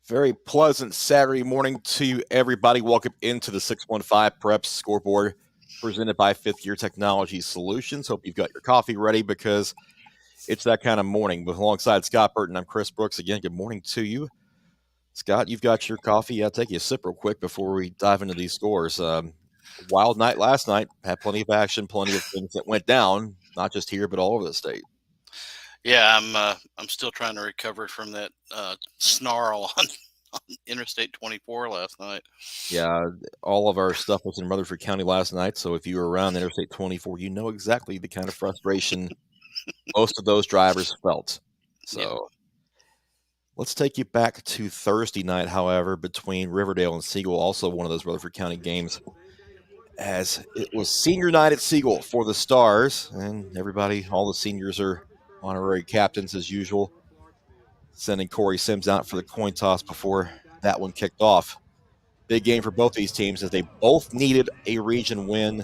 Very pleasant Saturday morning to you, everybody. Welcome into the 615 Preps Scoreboard presented by Fifth Year Technology Solutions. Hope you've got your coffee ready because it's that kind of morning. But alongside Scott Burton, I'm Chris Brooks. Again, good morning to you. Scott, you've got your coffee. I'll take you a sip real quick before we dive into these scores. Wild night last night. Had plenty of action, plenty of things that went down, not just here, but all over the state. Yeah, I'm still trying to recover from that snarl on Interstate 24 last night. Yeah, all of our stuff was in Rutherford County last night, so if you were around Interstate 24, you know exactly the kind of frustration most of those drivers felt. So let's take you back to Thursday night, however, between Riverdale and Siegel, also one of those Rutherford County games, as it was senior night at Siegel for the Stars, and everybody, all the seniors are honorary captains as usual, sending Corey Sims out for the coin toss before that one kicked off. Big game for both these teams as they both needed a region win,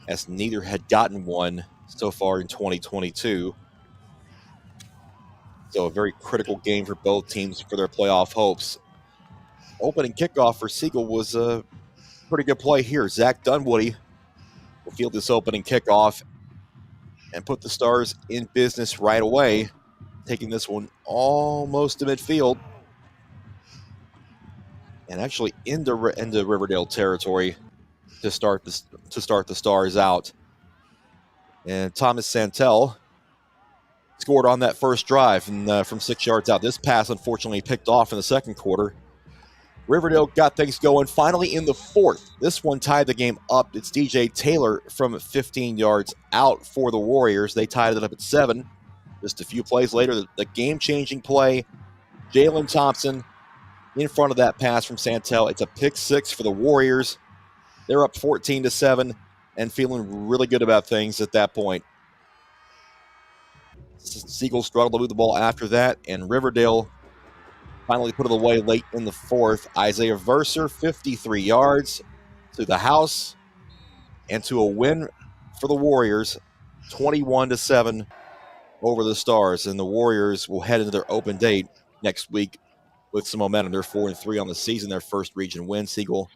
as neither had gotten one so far in 2022. So a very critical game for both teams for their playoff hopes. Opening kickoff for Siegel was a pretty good play here. Zach Dunwoody will field this opening kickoff and put the Stars in business right away, taking this one almost to midfield and actually into Riverdale territory to start the Stars out. And Thomas Santel scored on that first drive and from 6 yards out. This pass, unfortunately, picked off in the second quarter. Riverdale got things going finally in the fourth. This one tied the game up. It's DJ Taylor from 15 yards out for the Warriors. They tied it up at 7. Just a few plays later, the game-changing play, Jalen Thompson in front of that pass from Santel. It's a pick 6 for the Warriors. They're up 14-7 and feeling really good about things at that point. Siegel struggled to move the ball after that, and Riverdale finally put it away late in the fourth. Isaiah Verser, 53 yards to the house and to a win for the Warriors, 21-7 over the Stars. And the Warriors will head into their open date next week with some momentum. They're 4-3 on the season, their first region win. Siegel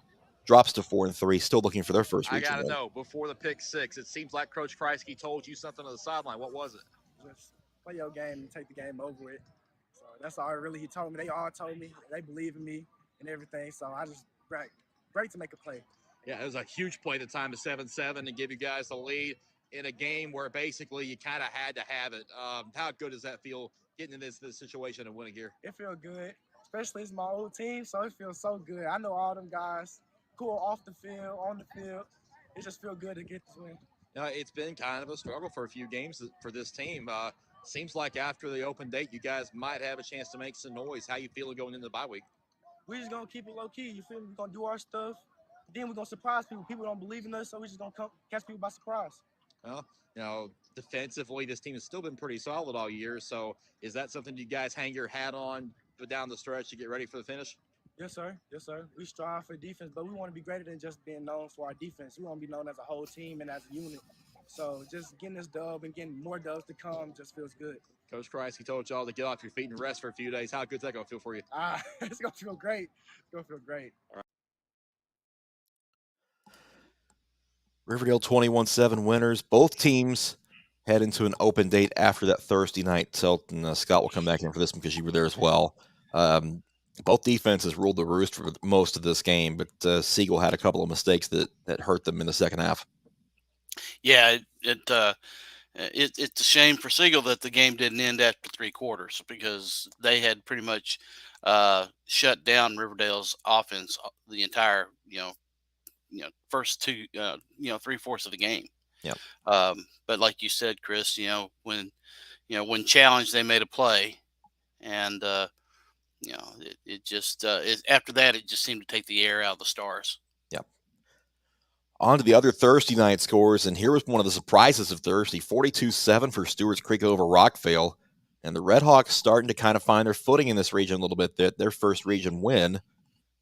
drops to 4-3, still looking for their first region win. I got to know, before the pick 6, it seems like Coach Kreisky told you something on the sideline. What was it? Just play your game and take the game over with. So that's all really he told me. They all told me. They believe in me and everything. So I just great to make a play. Yeah, it was a huge play the time to 7-7 to give you guys the lead in a game where basically you kind of had to have it. How good does that feel getting in this situation and winning here? It feels good, especially it's my old team, so it feels so good. I know all them guys, cool off the field, on the field. It just feels good to get this win. It's been kind of a struggle for a few games for this team. Seems like after the open date, you guys might have a chance to make some noise. How you feeling going into the bye week? We're just going to keep it low-key. You feel me? We're going to do our stuff. Then we're going to surprise people. People don't believe in us, so we're just going to catch people by surprise. Well, defensively, this team has still been pretty solid all year. So is that something you guys hang your hat on down the stretch to get ready for the finish? Yes, sir. Yes, sir. We strive for defense, but we want to be greater than just being known for our defense. We want to be known as a whole team and as a unit. So just getting this dub and getting more dubs to come just feels good. Coach Kreisky told y'all to get off your feet and rest for a few days. How good's that going to feel for you? It's going to feel great. It's going to feel great. All right. Riverdale 21-7 winners. Both teams head into an open date after that Thursday night tilt, and Scott will come back in for this one because you were there as well. Both defenses ruled the roost for most of this game, but Siegel had a couple of mistakes that hurt them in the second half. Yeah, it's a shame for Siegel that the game didn't end after 3 quarters because they had pretty much shut down Riverdale's offense the entire first 3/4 of the game. Yeah. But like you said, Chris, when challenged, they made a play, and it just after that it just seemed to take the air out of the Stars. Yep. On to the other Thursday night scores, and here was one of the surprises of Thursday: 42-7 for Stewarts Creek over Rockville, and the Redhawks starting to kind of find their footing in this region a little bit. Their first region win.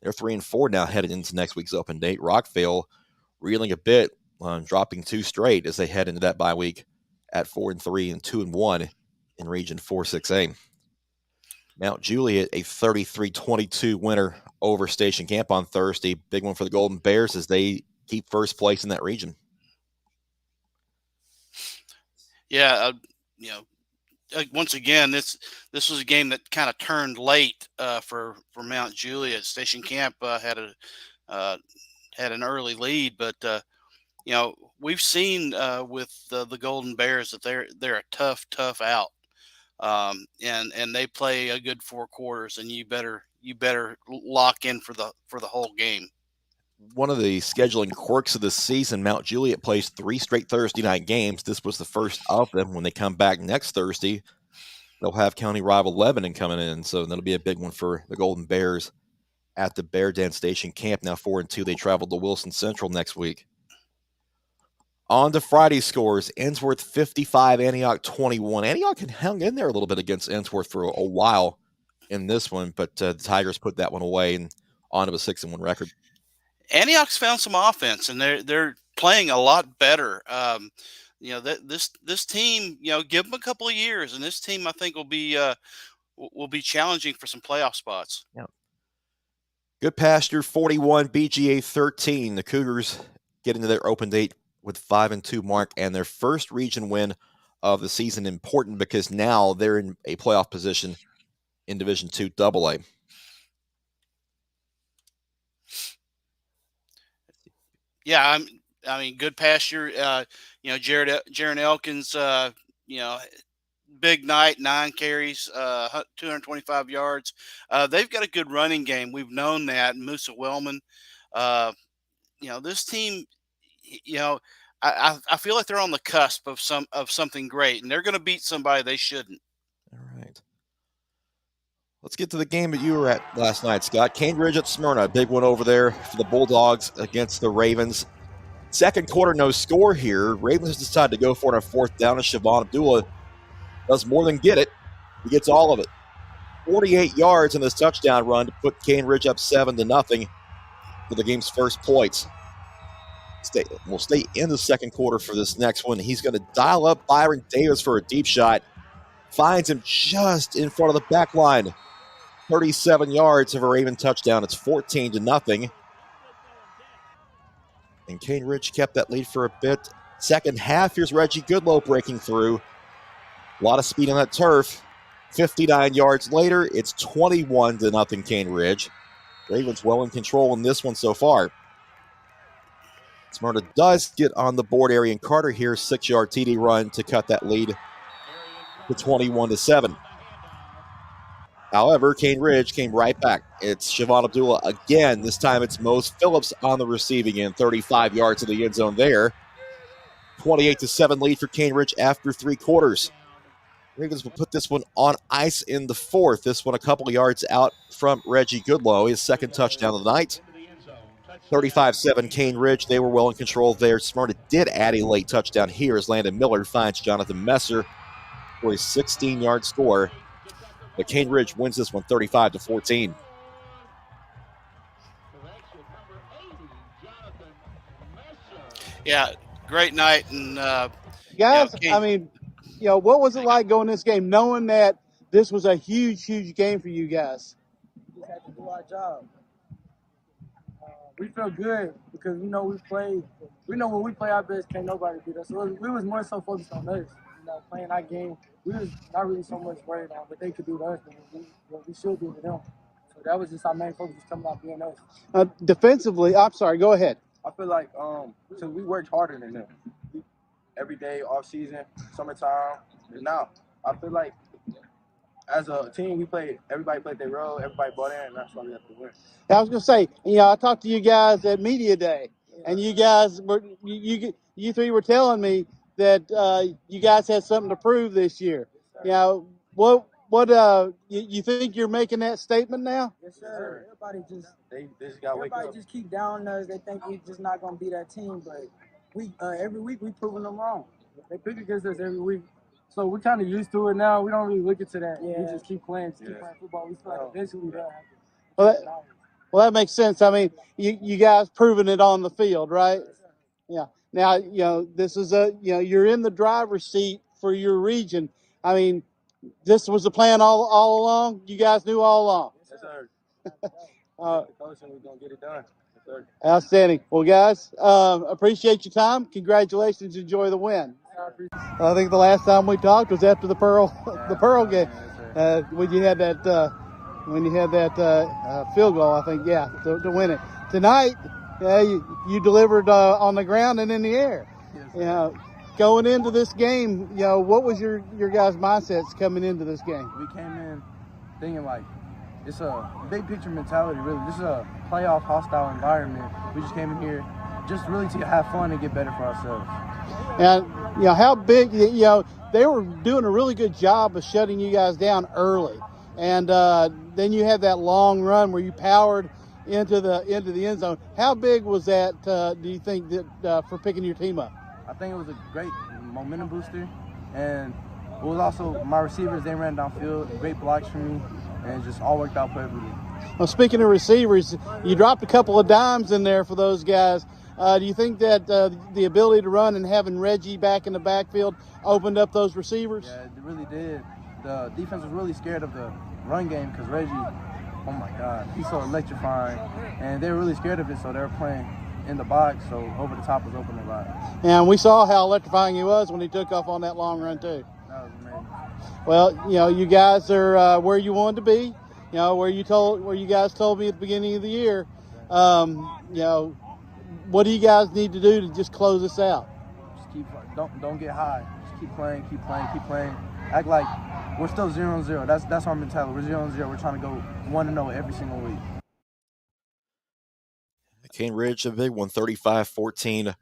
They're 3-4 now, headed into next week's open date. Rockville reeling a bit, dropping 2 straight as they head into that bye week at 4-3 and 2-1 in Region 4-6A. Mount Juliet, a 33-22 winner over Station Camp on Thursday. Big one for the Golden Bears as they keep first place in that region. Yeah, once again, this was a game that kind of turned late for Mount Juliet. Station Camp had an early lead, but we've seen with the Golden Bears that they're a tough out, and they play a good 4 quarters, and you better lock in for the whole game. One of the scheduling quirks of the season, Mount Juliet plays 3 straight Thursday night games. This was the first of them. When they come back next Thursday, they'll have county rival Lebanon coming in, so that'll be a big one for the Golden Bears at the Bear Den Station Camp. Now 4-2, they travel to Wilson Central next week. On to Friday scores. Ensworth 55, Antioch 21. Antioch had hung in there a little bit against Ensworth for a while in this one, but the Tigers put that one away and on to a 6-1 record. Antioch's found some offense, and they're playing a lot better. This team, give them a couple of years, and this team I think will be challenging for some playoff spots. Yeah. Good Pasture 41, BGA 13. The Cougars get into their open date with 5-2 mark and their first region win of the season. Important because now they're in a playoff position in Division II AA. Yeah, I mean, Good Pasture. Jaron Elkins. Big night, 9 carries, 225 yards. They've got a good running game. We've known that. Musa Wellman. This team. I feel like they're on the cusp of something great, and they're going to beat somebody they shouldn't. All right. Let's get to the game that you were at last night, Scott. Cambridge at Smyrna, a big one over there for the Bulldogs against the Ravens. Second quarter, no score here. Ravens decide to go for it on 4th down, and Siobhan Abdullah does more than get it. He gets all of it. 48 yards in this touchdown run to put Cambridge up 7-0 for the game's first points. We'll stay in the second quarter for this next one. He's going to dial up Byron Davis for a deep shot. Finds him just in front of the back line. 37 yards of a Raven touchdown. It's 14-0. And Cambridge kept that lead for a bit. Second half, here's Reggie Goodlow breaking through. A lot of speed on that turf. 59 yards later, it's 21-0 Cambridge. Ravens well in control in this one so far. Smyrna does get on the board. Arian Carter here, 6-yard TD run to cut that lead to 21-7. However, Cambridge came right back. It's Siobhan Abdullah again. This time it's Mose Phillips on the receiving end. 35 yards in the end zone there. 28-7 lead for Cambridge after 3 quarters. Ravens will put this one on ice in the 4th. This one a couple of yards out from Reggie Goodlow. His second touchdown of the night. 35-7 Cambridge. They were well in control there. Smyrna did add a late touchdown here as Landon Miller finds Jonathan Messer for a 16-yard score. But Cambridge wins this one 35-14. Yeah, great night. And guys, what was it like going this game, knowing that this was a huge game for you guys? We had to do our job. We felt good because we know when we play our best, can't nobody beat us. So we was more so focused on us, playing our game. We was not really so much worried on what they could do to us, but what we should do to them. So that was just our main focus, coming out being us. Defensively, I'm sorry, go ahead. I feel like so we worked harder than them. Every day, off season, summertime, and now I feel like as a team, everybody played their role, everybody bought in, and that's why we have to win. I was going to say, I talked to you guys at Media Day, and you guys you 3 were telling me that you guys had something to prove this year. What you think you're making that statement now? Yes, sir. Everybody just got wake up. Just keep down us. They think we just not gonna be that team, but we every week we proving them wrong. They pick against us every week. So we're kind of used to it now. We don't really look into that. Yeah. We just keep playing football. We feel like eventually they'll have to. Well, that makes sense. I mean, you guys proving it on the field, right? Yeah. Now, this is you're in the driver's seat for your region. I mean, this was the plan all along? You guys knew all along? Yes, sir. Uh, The coach and we're going to get it done. Yes, sir. Outstanding. Well, guys, appreciate your time. Congratulations. Enjoy the win. I think the last time we talked was after the Pearl game, when you had that field goal. I think, to win it. Tonight, you delivered on the ground and in the air. Yes, Going into this game, what was your guys' mindsets coming into this game? we came in thinking like it's a big picture mentality, really. This is a playoff hostile environment. We just came in here just really to have fun and get better for ourselves. And how big, they were doing a really good job of shutting you guys down early. And then you had that long run where you powered into the end zone. How big was that, do you think, that for picking your team up? I think it was a great momentum booster, and it was also my receivers, they ran downfield, great blocks for me, and it just all worked out perfectly. Well, speaking of receivers, you dropped a couple of dimes in there for those guys. Do you think that the ability to run and having Reggie back in the backfield opened up those receivers? Yeah, it really did. The defense was really scared of the run game because Reggie, oh my God, he's so electrifying, and they were really scared of it, so they were playing in the box, so over the top was open a lot. And we saw how electrifying he was when he took off on that long run too. That was amazing. Well, you guys are where you wanted to be. Where you guys told me at the beginning of the year. What do you guys need to do to just close this out? Just don't get high. Just keep playing. Act like we're still 0-0. That's our mentality. We're 0-0. We're trying to go 1-0 every single week. Cane Ridge, a big one, 35-14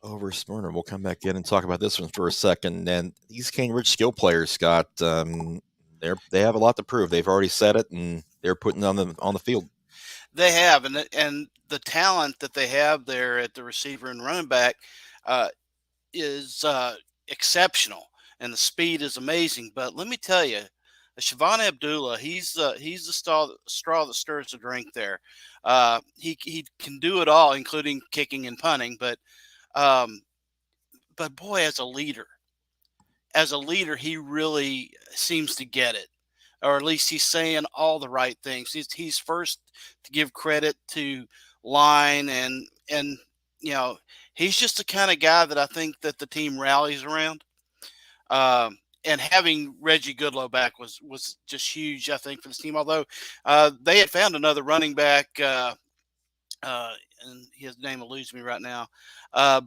over Smyrna. We'll come back in and talk about this one for a second. And these Cane Ridge skill players, Scott, they have a lot to prove. They've already said it, and they're putting on the field. They have, and the talent that they have there at the receiver and running back is exceptional, and the speed is amazing. But let me tell you, Siobhan Abdullah, he's the straw that stirs the drink there. He can do it all, including kicking and punting. But boy, as a leader, he really seems to get it, or at least he's saying all the right things. He's first to give credit to line, and he's just the kind of guy that I think that the team rallies around. And having Reggie Goodlow back was just huge, I think, for this team. Although they had found another running back, and his name eludes me right now, so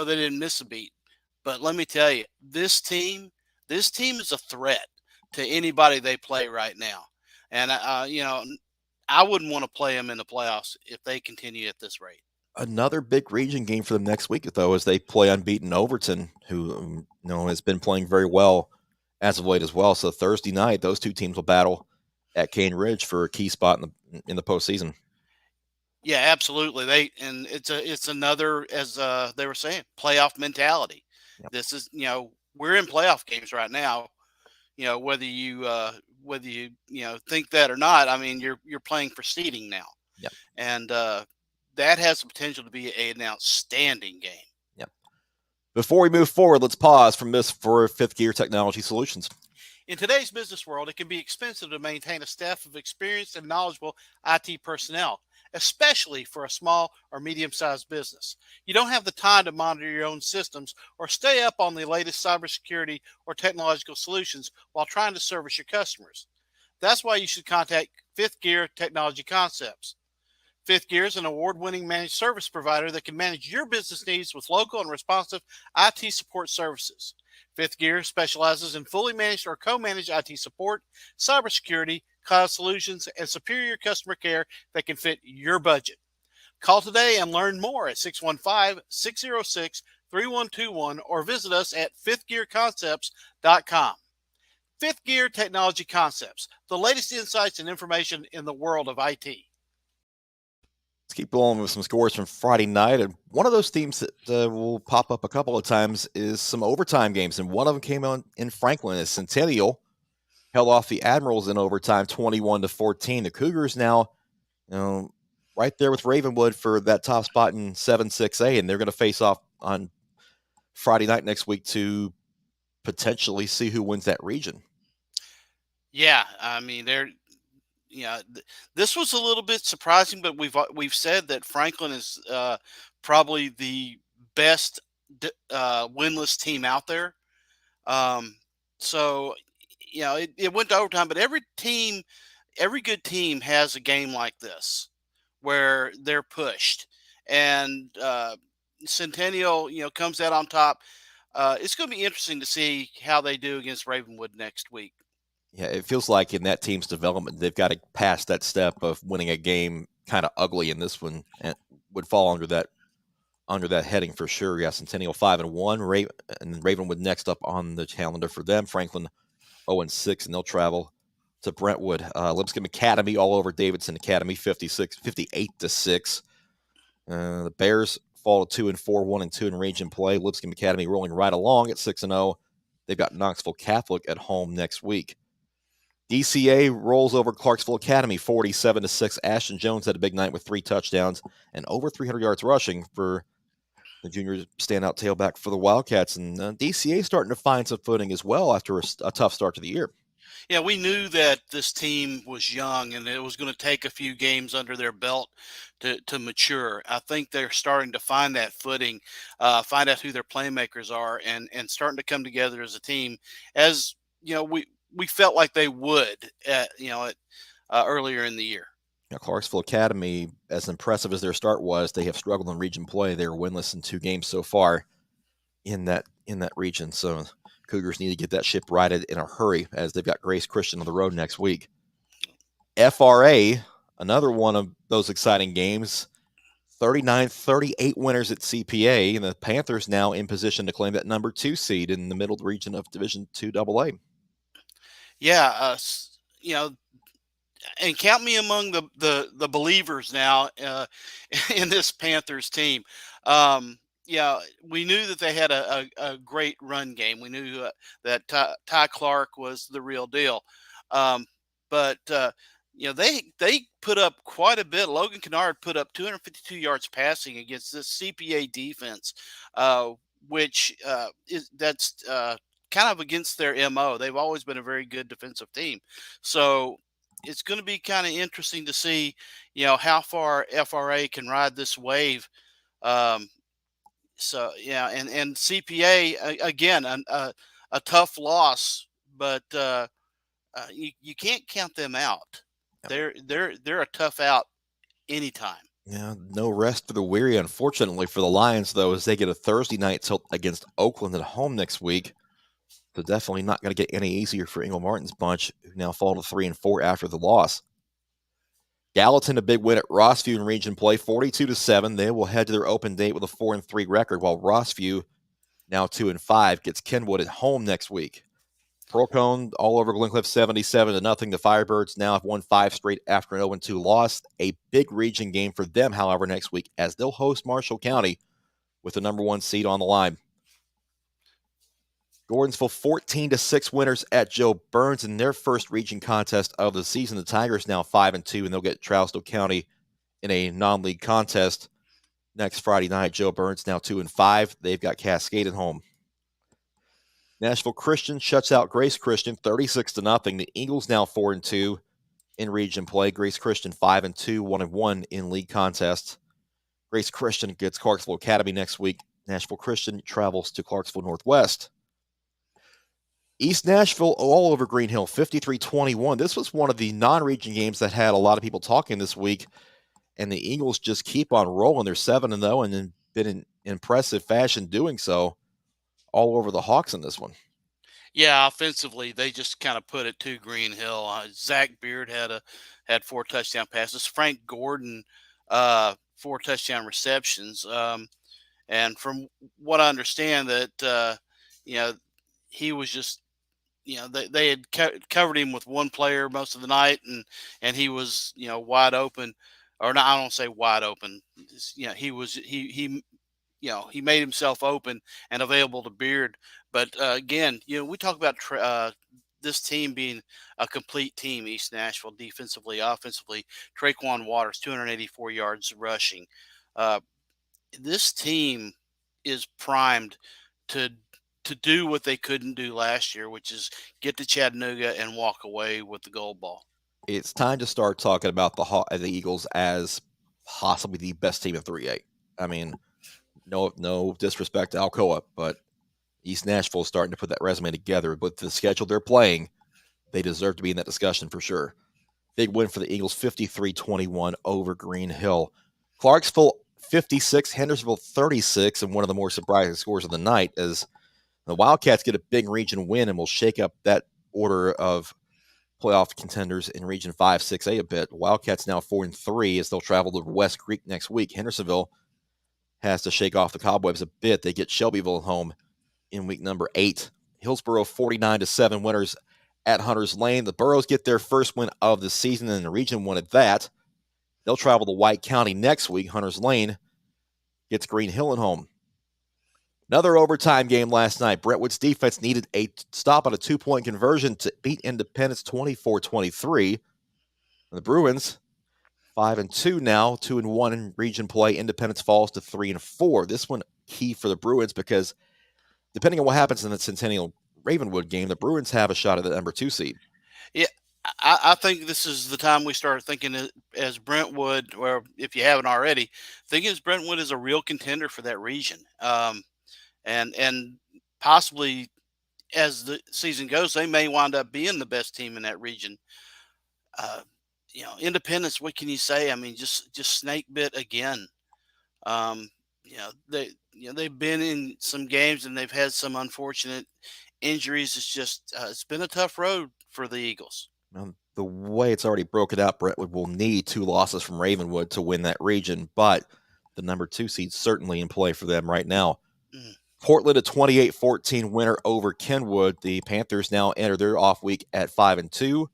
they didn't miss a beat. But let me tell you, this team is a threat to anybody they play right now. And I wouldn't want to play them in the playoffs if they continue at this rate. Another big region game for them next week, though, as they play unbeaten Overton, who has been playing very well as of late as well. So Thursday night, those two teams will battle at Cane Ridge for a key spot in the postseason. Yeah, absolutely. It's another, as they were saying, playoff mentality. Yep. This is we're in playoff games right now. Whether you think that or not, I mean you're playing for seeding now. Yep. And that has the potential to be an outstanding game. Yep. Before we move forward, let's pause from this for Fifth Gear Technology Solutions. In today's business world, it can be expensive to maintain a staff of experienced and knowledgeable IT personnel, especially for a small or medium-sized business. You don't have the time to monitor your own systems or stay up on the latest cybersecurity or technological solutions while trying to service your customers. That's why you should contact Fifth Gear Technology Concepts. Fifth Gear is an award-winning managed service provider that can manage your business needs with local and responsive IT support services. Fifth Gear specializes in fully managed or co-managed IT support, cybersecurity, cloud solutions, and superior customer care that can fit your budget. Call today and learn more at 615-606-3121 or visit us at fifthgearconcepts.com. Fifth Gear Technology Concepts, the latest insights and information in the world of IT. Let's keep going with some scores from Friday night. And one of those themes that will pop up a couple of times is some overtime games. And one of them came on in Franklin as Centennial held off the Admirals in overtime 21-14. The Cougars now, right there with Ravenwood for that top spot in 7-6A. And they're going to face off on Friday night next week to potentially see who wins that region. Yeah, I mean, this was a little bit surprising, but we've said that Franklin is probably the best winless team out there. Um, so it went to overtime, but every good team has a game like this where they're pushed, and Centennial, comes out on top. It's going to be interesting to see how they do against Ravenwood next week. Yeah, it feels like in that team's development, they've got to pass that step of winning a game kind of ugly, and this one would fall under that heading for sure. Yeah, Centennial 5-1, and Ravenwood next up on the calendar for them. Franklin 0-6, and they'll travel to Brentwood. Lipscomb Academy all over Davidson Academy, 58-6. The Bears fall to 2-4, 1-2 in region play. Lipscomb Academy rolling right along at 6-0. They've got Knoxville Catholic at home next week. DCA rolls over Clarksville Academy 47-6. Ashton Jones had a big night with 3 touchdowns and over 300 yards rushing for the junior standout tailback for the Wildcats. And DCA starting to find some footing as well after a tough start to the year. Yeah, we knew that this team was young and it was going to take a few games under their belt to mature. I think they're starting to find that footing, find out who their playmakers are, and starting to come together as a team. As we felt like they would, earlier in the year. Now, Clarksville Academy, as impressive as their start was, they have struggled in region play. They are winless in 2 games so far in that region. So Cougars need to get that ship righted in a hurry as they've got Grace Christian on the road next week. FRA, another one of those exciting games, 39-38 winners at CPA, and the Panthers now in position to claim that number 2 seed in the middle region of Division II AA. Yeah, and count me among the believers now in this Panthers team. We knew that they had a great run game. We knew that Ty Clark was the real deal. But they put up quite a bit. Logan Kennard put up 252 yards passing against this CPA defense, which that's kind of against their MO. They've always been a very good defensive team. So it's going to be kind of interesting to see, how far FRA can ride this wave. And CPA again, a tough loss, but you can't count them out. They're a tough out anytime. Yeah, no rest for the weary, unfortunately for the Lions, though, as they get a Thursday night tilt against Oakland at home next week. So definitely not going to get any easier for Ingle Martin's bunch, who now fall to 3-4 after the loss. Gallatin, a big win at Rossview in region play, 42-7. They will head to their open date with a 4-3 record, while Rossview, now 2-5, gets Kenwood at home next week. Pearl-Cohn all over Glencliff, 77-0. The Firebirds now have won 5 straight after an 0-2 loss. A big region game for them, however, next week, as they'll host Marshall County with the number 1 seed on the line. Gordonsville 14-6 winners at Joe Burns in their first region contest of the season. The Tigers now 5-2, and they'll get Trousdale County in a non-league contest next Friday night. Joe Burns now 2-5. They've got Cascade at home. Nashville Christian shuts out Grace Christian 36-0. The Eagles now 4-2 in region play. Grace Christian 5-2, 1-1 in league contests. Grace Christian gets Clarksville Academy next week. Nashville Christian travels to Clarksville Northwest. East Nashville all over Green Hill, 53-21. This was one of the non-region games that had a lot of people talking this week, and the Eagles just keep on rolling. They're 7-0 and been in impressive fashion doing so all over the Hawks in this one. Yeah, offensively, they just kind of put it to Green Hill. Zach Beard had 4 touchdown passes. Frank Gordon, 4 touchdown receptions. And from what I understand, that he was just, they had covered him with one player most of the night, and he was, wide open, or not. I don't say wide open. He made himself open and available to Beard. But again, we talk about this team being a complete team. East Nashville, defensively, offensively. Traquan Waters, 284 yards rushing. This team is primed to to do what they couldn't do last year, which is get to Chattanooga and walk away with the gold ball. It's time to start talking about the Eagles as possibly the best team in 3A. I mean, no disrespect to Alcoa, but East Nashville is starting to put that resume together. But the schedule they're playing, they deserve to be in that discussion for sure. Big win for the Eagles, 53-21 over Green Hill. Clarksville, 56, Hendersonville, 36, and one of the more surprising scores of the night as the Wildcats get a big region win and will shake up that order of playoff contenders in Region 5, 6A a bit. Wildcats now 4-3 as they'll travel to West Creek next week. Hendersonville has to shake off the cobwebs a bit. They get Shelbyville home in week number 8. Hillsboro 49-7 winners at Hunters Lane. The Burros get their first win of the season and the region won at that. They'll travel to White County next week. Hunters Lane gets Green Hill at home. Another overtime game last night. Brentwood's defense needed a stop on a 2-point conversion to beat Independence 24-23. The Bruins, 5-2 now, 2-1 in region play. Independence falls to 3-4. This one key for the Bruins because depending on what happens in the Centennial Ravenwood game, the Bruins have a shot at the number 2 seed. Yeah, I think this is the time we start thinking as Brentwood, or if you haven't already, thinking as Brentwood is a real contender for that region. And possibly as the season goes, they may wind up being the best team in that region. Independence, what can you say? I mean, just snake bit again. They've been in some games and they've had some unfortunate injuries. It's just it's been a tough road for the Eagles. The way it's already broken out, Brentwood will need 2 losses from Ravenwood to win that region, but the number 2 seed's certainly in play for them right now. Portland, a 28-14 winner over Kenwood. The Panthers now enter their off week at 5-2.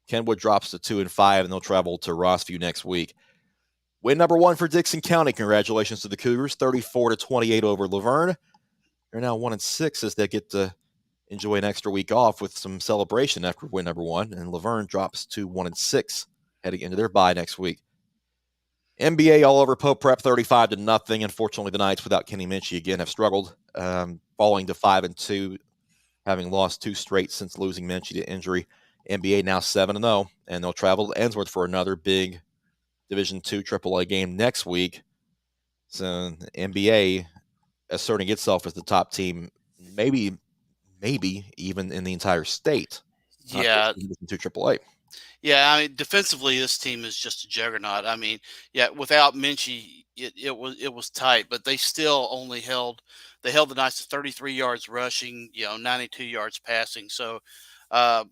Kenwood drops to 2-5, and they'll travel to Rossview next week. Win number 1 for Dickson County. Congratulations to the Cougars, 34-28 over Laverne. They're now 1-6 as they get to enjoy an extra week off with some celebration after win number 1, and Laverne drops to 1-6, heading into their bye next week. NBA all over Pope Prep, 35-0. Unfortunately, the Knights without Kenny Minchie again have struggled, falling to 5-2, having lost 2 straight since losing Minchie to injury. NBA now 7-0, and they'll travel to Ensworth for another big Division II AAA game next week. So NBA asserting itself as the top team, maybe even in the entire state. Yeah. Division II AAA. Yeah, I mean, defensively, this team is just a juggernaut. I mean, yeah, without Minchie, it was tight, but they still only held the Knights to 33 yards rushing, 92 yards passing. So that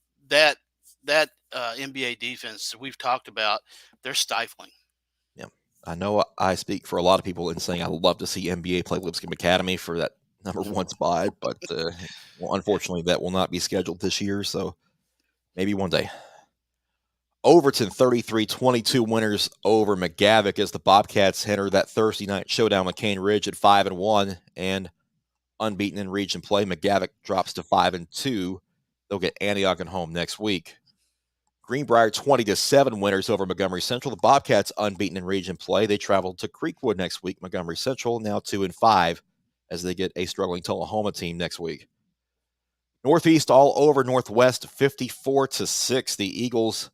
NBA defense that we've talked about, they're stifling. Yeah, I know I speak for a lot of people in saying I love to see NBA play Lipscomb Academy for that number 1 spot, but unfortunately, that will not be scheduled this year. So maybe one day. Overton 33-22 winners over McGavock as the Bobcats enter that Thursday night showdown with Cane Ridge at 5-1 and unbeaten in region play. McGavock drops to 5-2. They'll get Antioch at home next week. Greenbrier 20-7 winners over Montgomery Central. The Bobcats unbeaten in region play. They travel to Creekwood next week. Montgomery Central now 2-5 as they get a struggling Tullahoma team next week. Northeast all over Northwest 54-6. The Eagles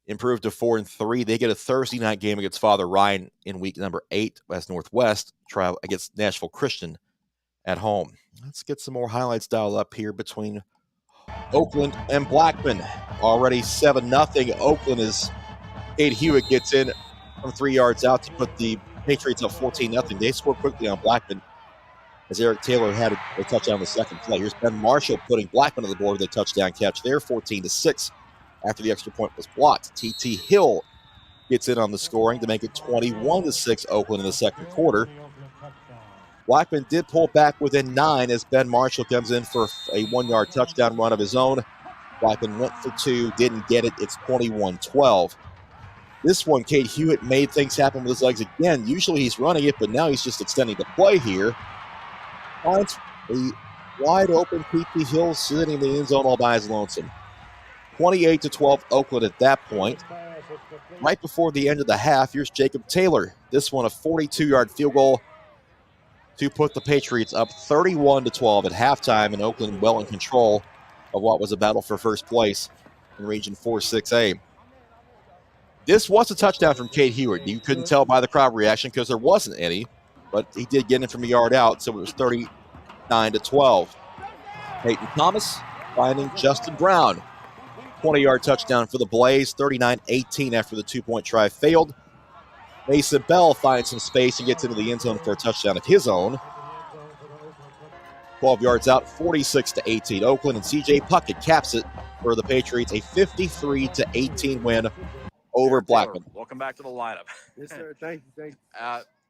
improved to 4-3. They get a Thursday night game against Father Ryan in week number 8 as Northwest travel against Nashville Christian at home. Let's get some more highlights dialed up here between Oakland and Blackman. Already 7-0. Oakland is Cade Hewitt gets in from 3 yards out to put the Patriots up 14-0. They score quickly on Blackman as Eric Taylor had a touchdown on the second play. Here's Ben Marshall putting Blackman on the board with a touchdown catch there, 14-6. After the extra point was blocked, T.T. Hill gets in on the scoring to make it 21-6 Oakland in the second quarter. Blackman did pull back within 9 as Ben Marshall comes in for a 1-yard touchdown run of his own. Blackman went for 2, didn't get it. It's 21-12. This one, Cade Hewitt made things happen with his legs again. Usually he's running it, but now he's just extending the play here. Finds a wide open T.T. Hill sitting in the end zone all by his lonesome. 28-12 Oakland at that point. Right before the end of the half, here's Jacob Taylor. This one a 42-yard field goal to put the Patriots up 31-12 at halftime, and Oakland well in control of what was a battle for first place in Region 4-6A. This was a touchdown from Cade Hewitt. You couldn't tell by the crowd reaction because there wasn't any, but he did get in from a yard out, so it was 39-12. Peyton Thomas finding Justin Brown. 20-yard touchdown for the Blaze, 39-18 after the two-point try failed. Mason Bell finds some space and gets into the end zone for a touchdown of his own. 12 yards out, 46-18. Oakland, and C.J. Puckett caps it for the Patriots, a 53-18 win over Blackman. Welcome back to the lineup. Yes, sir. Thank you.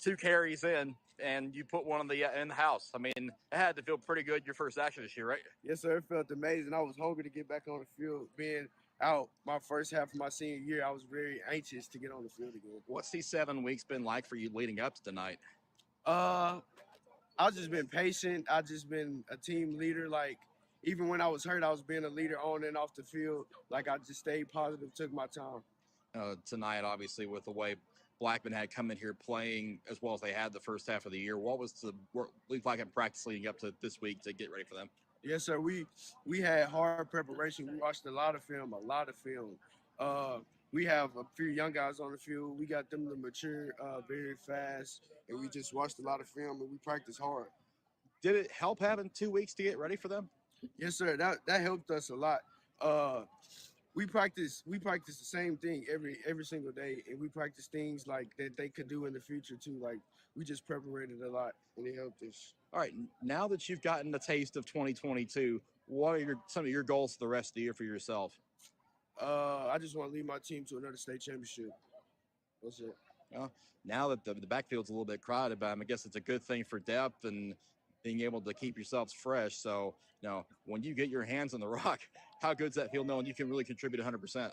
2 carries in, and you put one in the house. I mean, it had to feel pretty good your first action this year, right? Yes, sir. It felt amazing. I was hungry to get back on the field. Being out my first half of my senior year, I was very anxious to get on the field again. What's these 7 weeks been like for you leading up to tonight? I've just been patient. I've just been a team leader. Like, even when I was hurt, I was being a leader on and off the field. Like, I just stayed positive, took my time. Tonight, obviously, with the way Blackman had come in here playing as well as they had the first half of the year, what was the work like in practice leading up to this week to get ready for them? Yes, sir. We had hard preparation. We watched a lot of film. We have a few young guys on the field. We got them to mature very fast, and we just watched a lot of film, and we practiced hard. Did it help having 2 weeks to get ready for them? Yes, sir. That helped us a lot. We practice the same thing every single day, and we practice things like that they could do in the future too. Like, we just preparated a lot, and it helped us. All right, now that you've gotten a taste of 2022, what are some of your goals for the rest of the year for yourself? I just want to lead my team to another state championship. That's it. Well, now that the backfield's a little bit crowded, but I guess it's a good thing for depth and being able to keep yourselves fresh. So, when you get your hands on the rock, how good does that feel knowing you can really contribute 100%?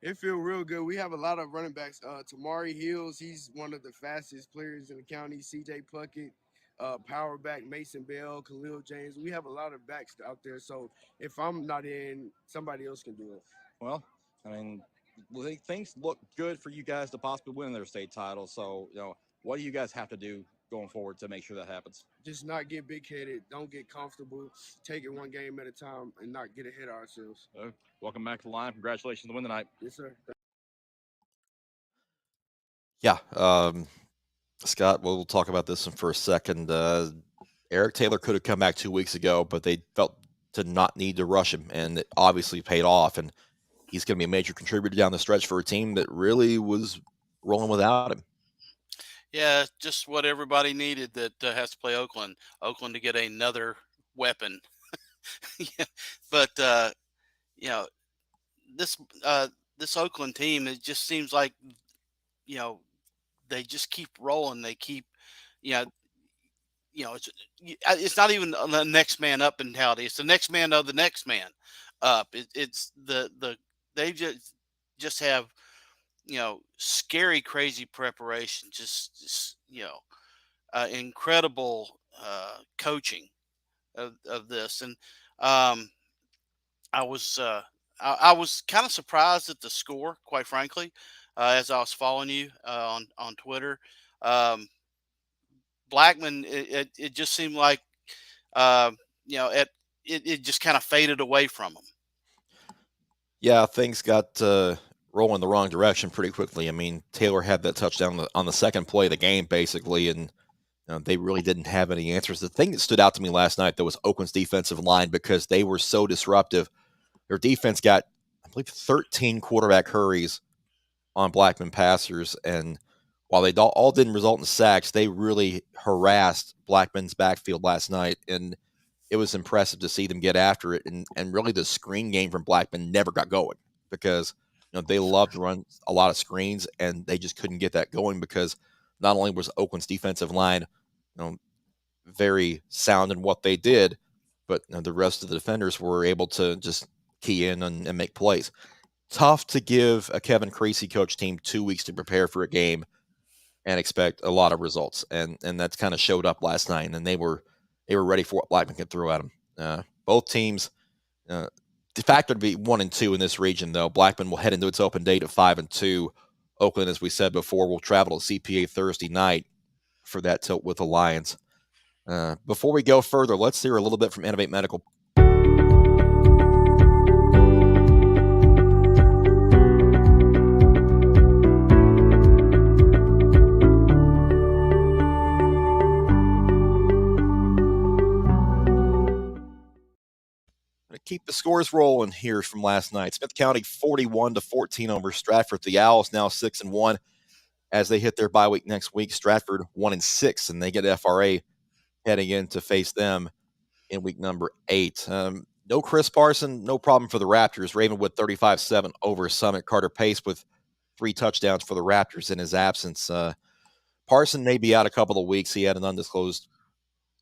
It feels real good. We have a lot of running backs. Tamari Hills, he's one of the fastest players in the county. C.J. Puckett, power back Mason Bell, Khalil James. We have a lot of backs out there. So if I'm not in, somebody else can do it. Well, I mean, things look good for you guys to possibly win their state title. So, what do you guys have to do going forward to make sure that happens? Just not get big-headed. Don't get comfortable. Take it one game at a time and not get ahead of ourselves. Welcome back to the line. Congratulations on the win tonight. Yes, sir. Yeah, Scott, we'll talk about this for a second. Eric Taylor could have come back 2 weeks ago, but they felt to not need to rush him, and it obviously paid off, and he's going to be a major contributor down the stretch for a team that really was rolling without him. Yeah, just what everybody needed that has to play Oakland to get another weapon. Yeah, but this Oakland team, it just seems like they just keep rolling. They keep it's not even the next man up mentality. It's the next man of the next man up. It's they just have scary, crazy preparation. Just incredible coaching of this. And I was kind of surprised at the score, quite frankly, as I was following you on Twitter. Blackman, it just seemed like it just kind of faded away from him. Yeah, things got rolling the wrong direction pretty quickly. I mean, Taylor had that touchdown on the second play of the game, basically, and they really didn't have any answers. The thing that stood out to me last night, though, was Oakland's defensive line, because they were so disruptive. Their defense got, I believe, 13 quarterback hurries on Blackman passers, and while they all didn't result in sacks, they really harassed Blackman's backfield last night, and it was impressive to see them get after it. And really the screen game from Blackman never got going, because they love to run a lot of screens, and they just couldn't get that going because not only was Oakland's defensive line very sound in what they did, but the rest of the defenders were able to just key in and make plays. Tough to give a Kevin Creasy coach team 2 weeks to prepare for a game and expect a lot of results. And that's kind of showed up last night, and they were ready for what Blackman could throw at them. Both teams de facto to be 1-2 in this region, though. Blackman will head into its open date at 5-2. Oakland, as we said before, will travel to CPA Thursday night for that tilt with the Lions. Before we go further, let's hear a little bit from Innovate Medical. Keep the scores rolling here from last night. Smith County 41-14 over Stratford. The Owls now 6-1 as they hit their bye week next week. Stratford 1-6, and they get FRA heading in to face them in week number 8. No Chris Parson, no problem for the Raptors. Ravenwood 35-7 over Summit. Carter Pace with 3 touchdowns for the Raptors in his absence. Parson may be out a couple of weeks. He had an undisclosed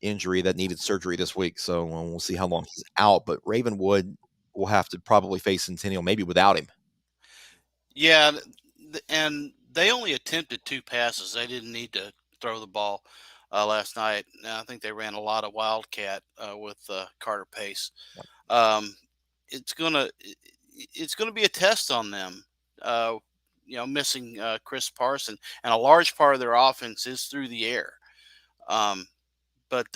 injury that needed surgery this week, so we'll see how long he's out. But Ravenwood will have to probably face Centennial maybe without him. Yeah, and they only attempted 2 passes. They didn't need to throw the ball last night. I think they ran a lot of Wildcat with Carter Pace. It's gonna be a test on them. Missing Chris Parson, and a large part of their offense is through the air. But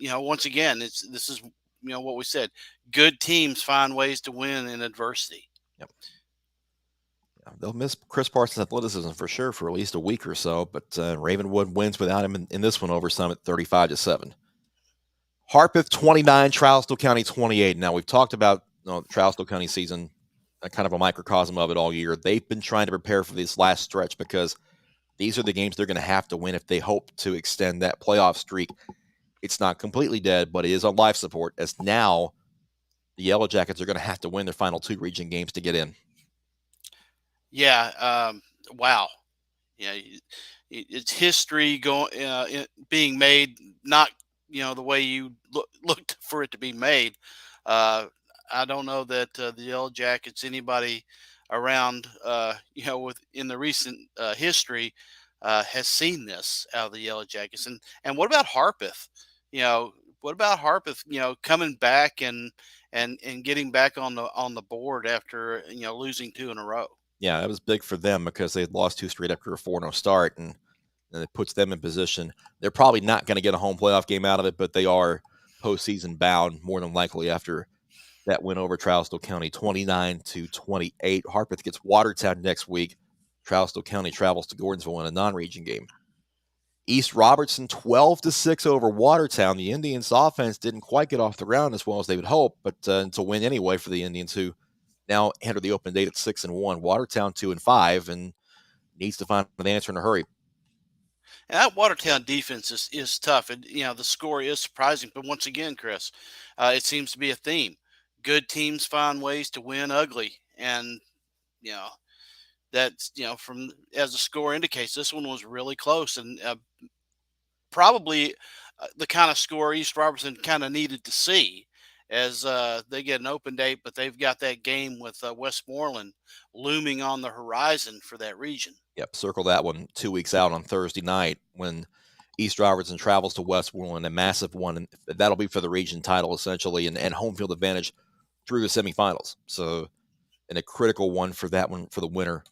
once again, this is what we said. Good teams find ways to win in adversity. Yep. Yeah, they'll miss Chris Parson's athleticism for sure for at least a week or so. But Ravenwood wins without him in this one over Summit 35-7. Harpeth 29, Trousdale County 28. Now we've talked about Trousdale County season, kind of a microcosm of it all year. They've been trying to prepare for this last stretch because these are the games they're going to have to win if they hope to extend that playoff streak. It's not completely dead, but it is on life support, as now the Yellow Jackets are going to have to win their final 2 region games to get in. Yeah. Wow. Yeah. It's history being made, not, the way you looked for it to be made. I don't know that the Yellow Jackets, anybody around, in the recent history, has seen this out of the Yellow Jackets. And what about Harpeth? What about Harpeth? Coming back and getting back on the board after losing 2 in a row. Yeah, that was big for them because they had lost 2 straight after a 4-0 start, and it puts them in position. They're probably not going to get a home playoff game out of it, but they are postseason bound more than likely after that win over Trousdale County 29-28. Harpeth gets Watertown next week. Trousdale County travels to Gordonsville in a non-region game. East Robertson 12-6 over Watertown. The Indians' offense didn't quite get off the ground as well as they would hope, but it's a win anyway for the Indians, who now enter the open date at 6-1. Watertown 2-5, and needs to find an answer in a hurry. And that Watertown defense is tough, and the score is surprising. But once again, Chris, it seems to be a theme. Good teams find ways to win ugly, and that's from as the score indicates, this one was really close, and probably the kind of score East Robertson kind of needed to see as they get an open date, but they've got that game with Westmoreland looming on the horizon for that region. Yep, circle that one 2 weeks out on Thursday night when East Robertson travels to Westmoreland, a massive one, and that'll be for the region title essentially, and home field advantage through the semifinals. So, and a critical one for that one for the winner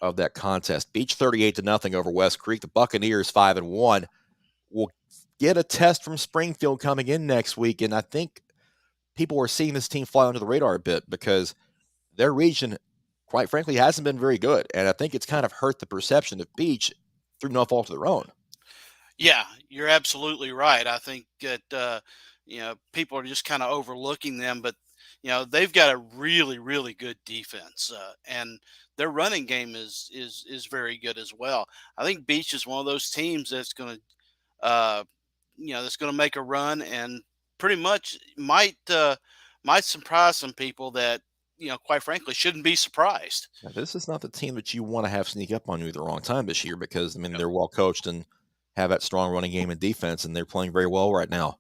of that contest. Beech 38-0 over West Creek. The Buccaneers 5-1 will get a test from Springfield coming in next week, and I think people are seeing this team fly under the radar a bit because their region, quite frankly, hasn't been very good, and I think it's kind of hurt the perception of Beech through no fault of their own. Yeah, you're absolutely right. I think that people are just kind of overlooking them, but they've got a really, really good defense, and their running game is very good as well. I think Beech is one of those teams that's going to make a run and pretty much might surprise some people that quite frankly shouldn't be surprised. Now, this is not the team that you want to have sneak up on you at the wrong time this year because they're well coached and have that strong running game and defense, and they're playing very well right now.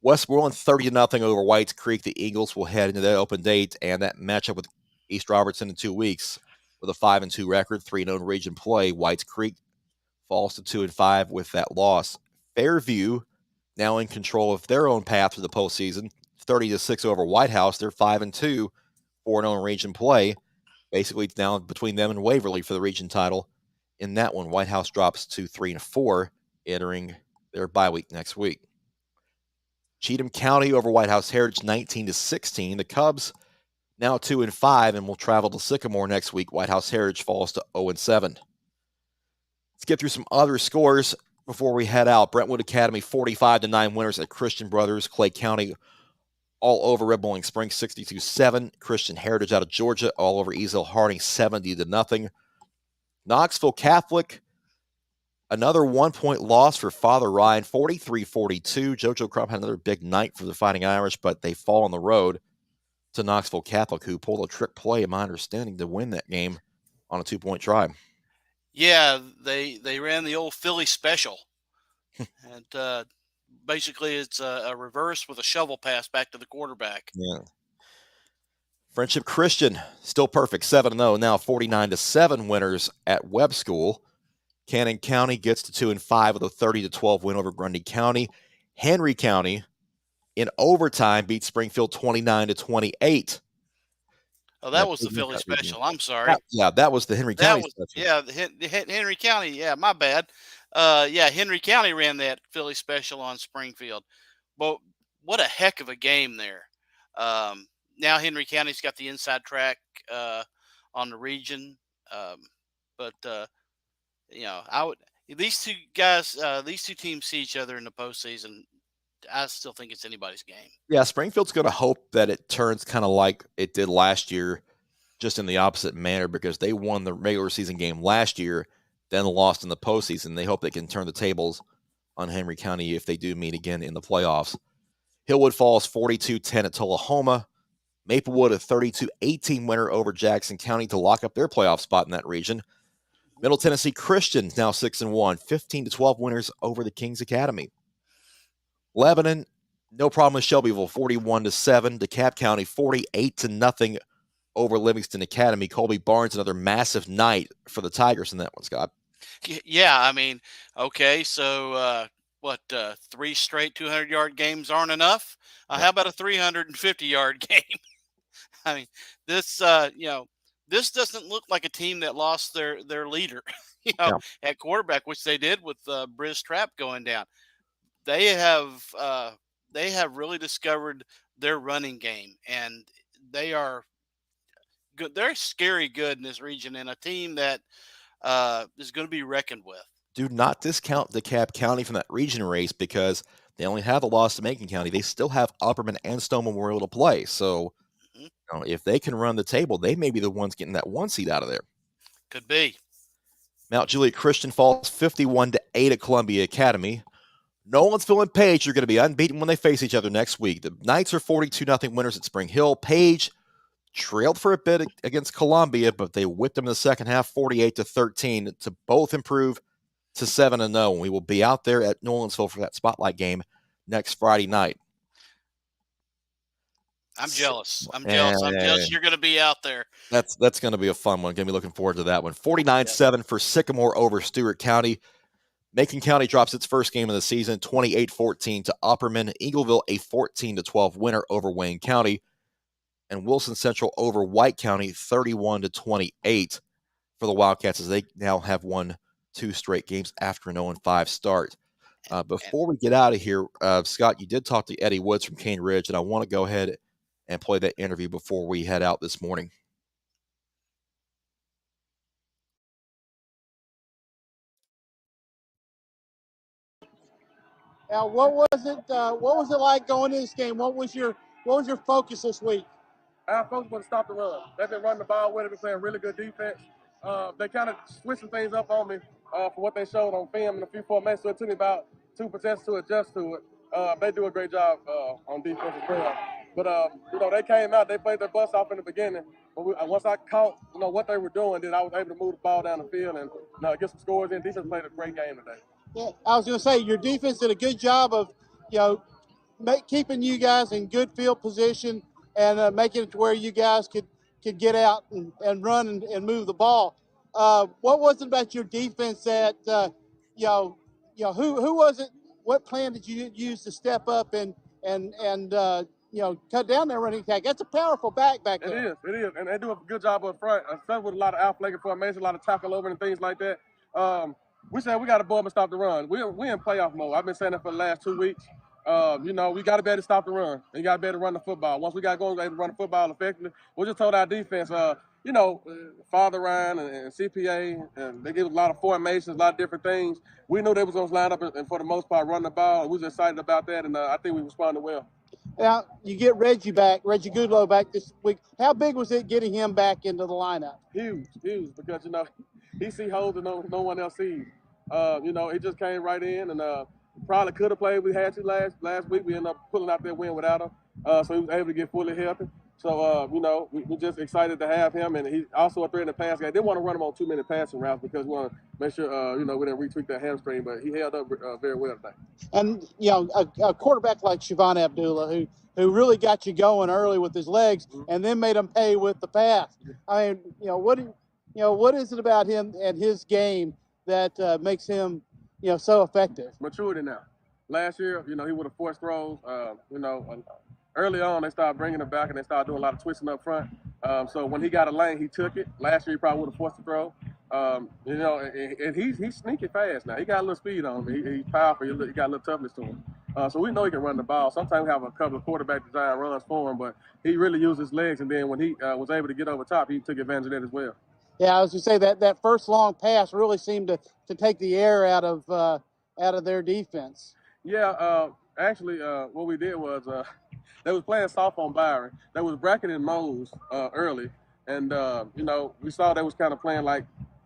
Westmoreland 30-0 over Whites Creek. The Eagles will head into that open date and that matchup with East Robertson in 2 weeks with a 5-2 record, 3-0 region play. Whites Creek falls to 2-5 with that loss. Fairview now in control of their own path to the postseason, 30-6 over White House. They're 5-2, 4-0 region play. Basically, it's now between them and Waverly for the region title. In that one, White House drops to 3-4, entering their bye week next week. Cheatham County over White House Heritage 19-16. The Cubs now 2-5 and will travel to Sycamore next week. White House Heritage falls to 0-7. Let's get through some other scores before we head out. Brentwood Academy 45-9 winners at Christian Brothers. Clay County all over Red Bowling Springs 62-7. Christian Heritage out of Georgia all over Easel Harding 70-0. Knoxville Catholic, another 1-point loss for Father Ryan 43-42. JoJo Crump had another big night for the Fighting Irish, but they fall on the road to Knoxville Catholic, who pulled a trick play, in my understanding, to win that game on a 2-point try. Yeah, they ran the old Philly special. And basically it's a reverse with a shovel pass back to the quarterback. Yeah. Friendship Christian, still perfect, 7-0, now 49-7 winners at Webb School. Cannon County gets to 2-5 with a 30-12 win over Grundy County. Henry County, in overtime, beat Springfield 29-28. Oh, that was the Philly special. I'm sorry. That was the Henry County special. Yeah, the Henry County. Yeah, my bad. Henry County ran that Philly special on Springfield. But what a heck of a game there. Now Henry County's got the inside track on the region. These two teams see each other in the postseason. I still think it's anybody's game. Yeah, Springfield's going to hope that it turns kind of like it did last year, just in the opposite manner, because they won the regular season game last year, then lost in the postseason. They hope they can turn the tables on Henry County if they do meet again in the playoffs. Hillwood Falls 42-10 at Tullahoma. Maplewood a 32-18 winner over Jackson County to lock up their playoff spot in that region. Middle Tennessee Christian now 6-1, 15-12 winners over the Kings Academy. Lebanon, no problem with Shelbyville, 41-7. DeKalb County 48-0 over Livingston Academy. Colby Barnes, another massive night for the Tigers in that one, Scott. Yeah, I mean, okay, so 3 straight 200-yard games aren't enough? How about a 350-yard game? I mean, this doesn't look like a team that lost their leader, at quarterback, which they did with Briz Trapp going down. They have really discovered their running game, and they are good. They're scary good in this region, and a team that is going to be reckoned with. Do not discount DeKalb County from that region race, because they only have a loss to Macon County. They still have Upperman and Stone Memorial to play. So if they can run the table, they may be the ones getting that 1 seed out of there. Could be. Mount Juliet Christian falls 51-8 at Columbia Academy. Nolensville and Page are going to be unbeaten when they face each other next week. The Knights are 42-0 winners at Spring Hill. Page trailed for a bit against Columbia, but they whipped them in the second half 48-13 to both improve to 7-0. We will be out there at Nolensville for that spotlight game next Friday night. I'm jealous. I'm jealous you're going to be out there. That's going to be a fun one. Going to be looking forward to that one. 49-7 for Sycamore over Stewart County. Macon County drops its first game of the season, 28-14 to Upperman. Eagleville a 14-12 winner over Wayne County. And Wilson Central over White County, 31-28 for the Wildcats, as they now have won 2 straight games after an 0-5 start. Before we get out of here, Scott, you did talk to Eddie Woods from Cane Ridge, and I want to go ahead and play that interview before we head out this morning. Now, what was it? What was it like going into this game? What was your focus this week? Our focus was to stop the run. They've been running the ball with it. Been playing really good defense. They kind of switching things up on me for what they showed on film in a few formations. So it took me about 2 possessions to adjust to it. They do a great job on defense as well. But they came out. They played their butts off in the beginning. But once I caught what they were doing, then I was able to move the ball down the field and get some scores in. Defense played a great game today. Yeah, I was going to say your defense did a good job of keeping you guys in good field position and making it to where you guys could get out and run and move the ball. What was it about your defense that who was it? What plan did you use to step up and cut down their running attack? That's a powerful back there. It is, and they do a good job up front. With a lot of outflanking formation, a lot of tackle over and things like that. We said we got to board and stop the run. We in playoff mode. I've been saying that for the last 2 weeks. You know, we got to be able to stop the run. We got to be able to run the football. Once we got going, able to run the football effectively, we just told our defense, you know, Father Ryan and CPA, and they give us a lot of formations, a lot of different things. We knew they was going to line up and for the most part run the ball. And we was excited about that, and I think we responded well. Now, you get Reggie Goodlow back this week. How big was it getting him back into the lineup? Huge, because, you know, he see holes that no one else sees. You know, he just came right in and probably could have played. We had to last week. We ended up pulling out that win without him. So he was able to get fully healthy. So, you know, we're just excited to have him. And he's also a threat in the pass guy. Didn't want to run him on too many passing routes because we want to make sure, you know, we didn't retweak that hamstring. But he held up very well today. And, you know, a quarterback like Siobhan Abdullah, who really got you going early with his legs and then made him pay with the pass. I mean, what is it about him and his game that makes him, you know, so effective? Maturity now. Last year, you know, he would have forced throws. You know, early on, they started bringing him back and they started doing a lot of twisting up front. So when he got a lane, he took it. Last year, he probably would have forced the throw. You know, and he's sneaky fast now. He got a little speed on him. He's powerful. He got a little toughness to him. So we know he can run the ball. Sometimes we have a couple of quarterback design runs for him, but he really used his legs. And then when he was able to get over top, he took advantage of that as well. Yeah, I was going to say that first long pass really seemed to take the air out of their defense. Yeah, actually, what we did was they was playing soft on Byron. They was bracketing Mose early, and you know, we saw they was kind of playing like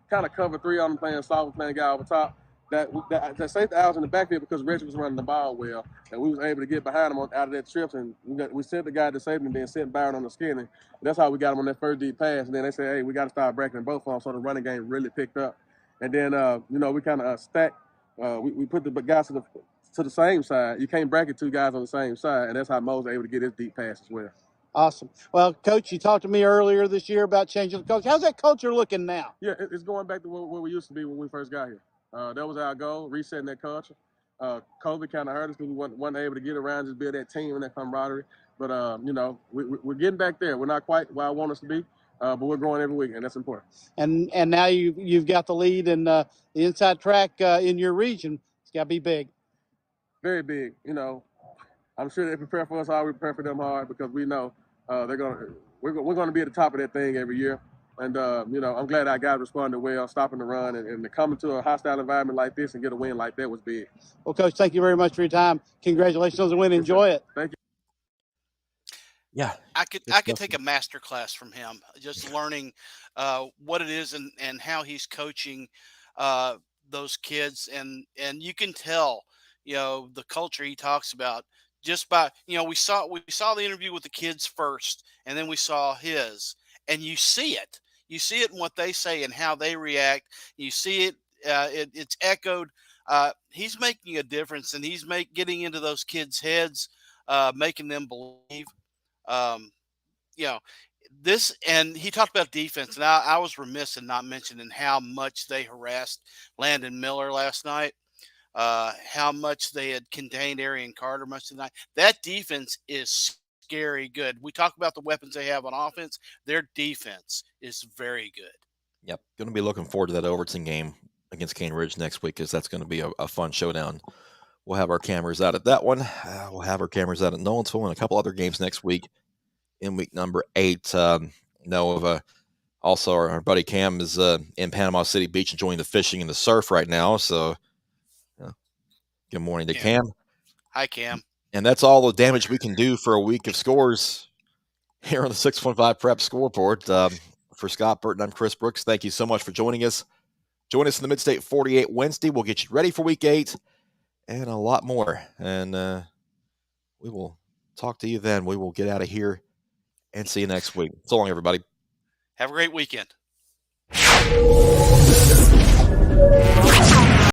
cover three on them, playing soft, playing guy over top. That safety out was in the backfield because Reggie was running the ball well, and we was able to get behind him out of that trips, and we sent the guy to safety and then sent Byron on the skin, and that's how we got him on that first deep pass. And then they said, hey, we got to start bracketing both of them, so the running game really picked up. And then you know, we kind of stacked. We put the guys to the same side. You can't bracket two guys on the same side, and that's how Mose was able to get his deep pass as well. Awesome. Well, Coach, you talked to me earlier this year about changing the culture. How's that culture looking now? Yeah, it's going back to where we used to be when we first got here. That was our goal, resetting that culture. COVID kind of hurt us because we weren't able to get around, just build that team and that camaraderie. But, you know, we're getting back there. We're not quite where I want us to be, but we're growing every week, and that's important. And now you've got the lead in the inside track in your region. It's got to be big. Very big. You know, I'm sure they prepare for us hard. We prepare for them hard because we know we're going to be at the top of that thing every year. And, you know, I'm glad our guys responded well, stopping the run, and coming to a hostile environment like this and get a win like that was big. Well, Coach, thank you very much for your time. Congratulations on the win. Enjoy it. Thank you. Yeah. I could take a master class from him, just learning what it is and how he's coaching those kids. And you can tell, you know, the culture he talks about just by, you know, we saw the interview with the kids first, and then we saw his, and you see it. You see it in what they say and how they react. You see it. It's echoed. He's making a difference, and he's getting into those kids' heads, making them believe. You know, this, and he talked about defense, and I was remiss in not mentioning how much they harassed Landon Miller last night. How much they had contained Arian Carter much of the night. That defense is scary good. We talk about the weapons they have on offense. Their defense is very good. Yep. Going to be looking forward to that Overton game against Cane Ridge next week, because that's going to be a fun showdown. We'll have our cameras out at that one. We'll have our cameras out at Nolensville and a couple other games next week in week number 8. Also, our buddy Cam is in Panama City Beach enjoying the fishing and the surf right now. So good morning to Cam. Hi, Cam. And that's all the damage we can do for a week of scores here on the 615 Prep Scoreboard. For Scott Burton, I'm Chris Brooks. Thank you so much for joining us. Join us in the Mid-State 48 Wednesday. We'll get you ready for week 8 and a lot more. And we will talk to you then. We will get out of here and see you next week. So long, everybody. Have a great weekend.